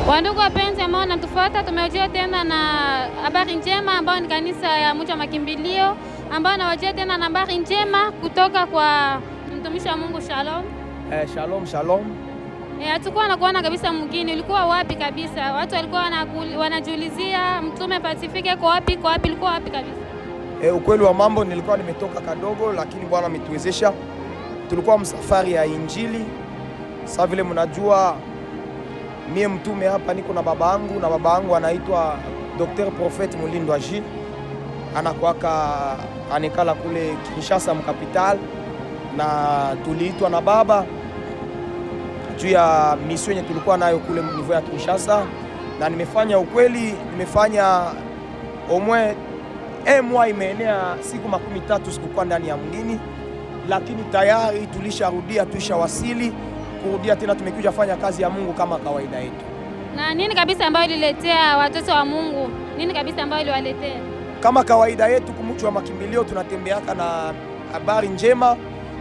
Wandugu wapenzi ambao wanatufuata, tumewajia tena na habari njema ambao ni kanisa ya Mji wa Makimbilio ambao nawajia tena na habari njema kutoka kwa mtumishi wa Mungu. Shalom. Shalom. Hatukuwa na kuona kabisa mgeni, ulikuwa wapi kabisa? Watu walikuwa wanajiulizia mtume Pasifike kwa wapi, ulikuwa wapi kabisa? Ukweli wa mambo, nilikuwa nimetoka kadogo, lakini Bwana ametuwezesha. Tulikuwa msafari ya Injili. Sasa vile mnajua mie mtume hapa niko na baba yangu anaitwa Dr. Prophet Mulindwa Gilles. Anakuaka anekala kule Kinshasa mkapital, na tuliitwa na baba juu ya mission yenye tulikuwa nayo kule niveau ya Kinshasa, na nimefanya omwe mwa imeenea siku 13 sikukuwa ndani ya mgini, lakini tayari tulisharudia, tushawasili kurudia tena, tumekuja fanya kazi ya Mungu kama kawaida yetu. Na nini kabisa ambayo ililetea watoto wa Mungu? Nini kabisa ambayo iliwaletea? Kama kawaida yetu Mji wa Makimbilio tunatembeaka na habari njema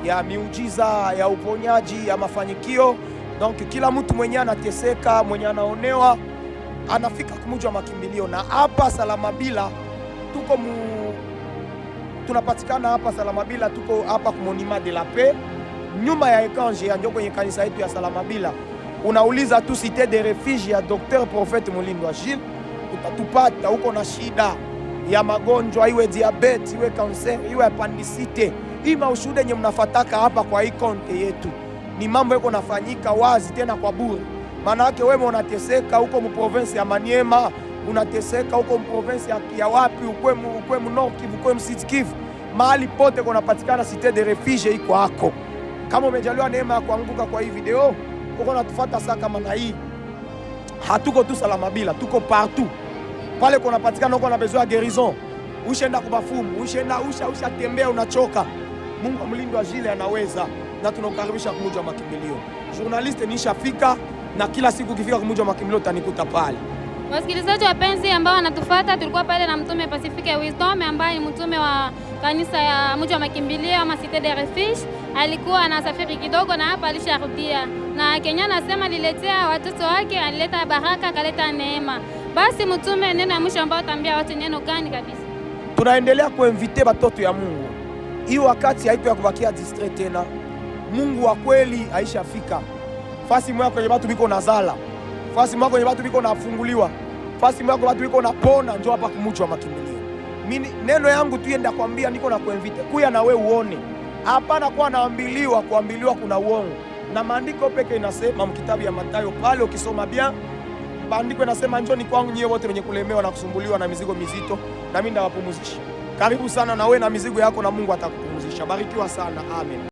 ya miujiza, ya uponyaji, ya mafanikio. Donc kila mtu mwenye anateseka, mwenye anaonewa anafika Mji wa Makimbilio. Na hapa Salamabila tunapatikana hapa Salamabila, tuko hapa ku Monument de la Paix, nyuma ya Ekanje ya ndio kwenye kanisa yetu ya Salamabila. Unauliza tu Cité de Refuge ya Dr. Prophet Mulindwa Gilles, utatupata. Uko na shida ya magonjwa, iwe diabetes, iwe kanser, iwe appendicite, ima ushuhuda nye mnafataka hapa kwa hii konte yetu, ni mambo yako nafanyika wazi tena kwa bure. Maana yake wewe unateseka huko mu province ya Maniema, unateseka huko mu province ya wapi, ukwe mu Nord Kivu, ukwe mu Sud Kivu, mahali pote kunapatikana Cité de Refuge iko hako. Kama umejaliwa neema ya kuanguka kwa hii video, uko natufuata saa kama na hii, hatuko tu Salamabila, tuko partout. Pale kunapatikana uko na besoin ya guérison, ushaenda kubafumu, usha tembea unachoka, Mungu Mulindwa Gilles anaweza, na tunakukaribisha Mji wa Makimbilio. Journaliste nishafika, na kila siku ukifika Mji wa Makimbilio utanikuta pale. Wasikilizaji wapenzi ambao wanatufuata, tulikuwa pale na mtume Pacifique Wisdom ambaye ni mtume wa kanisa ya Mji wa Makimbilio ama Cité de Refuge. Alikuwa anasafiri kidogo na hapa alisharudia, na Kenya anasema liletea watoto wake, alileta baraka, akaleta neema. Basi mtume, neno ya mwisho ambao tambia watu neno gani kabisa? Tunaendelea kuinvite watoto ya Mungu. Hii wakati haiko ya kubakia distrait tena. Mungu wa kweli aishafika. Fasi moja kwenye watu biko nazala, fasi moja kwenye watu biko nafunguliwa, fasi moja kwenye watu biko napona, njoo hapa Mji wa Makimbilio. Mimi neno yangu tu yenda kuambia, niko na kuinvite kuya na we uone. Hapana kwa kuambiliwa kuna uongo. Na maandiko peke inasema mkitabu ya Mathayo pale ukisoma bien, maandiko inasema njoni kwangu nyie wote wenye kulemewa na kusumbuliwa na mizigo mizito, na mimi ndawapumzisha. Karibu sana na we na mizigo yako, na Mungu atakupumzisha. Barikiwa sana. Amen.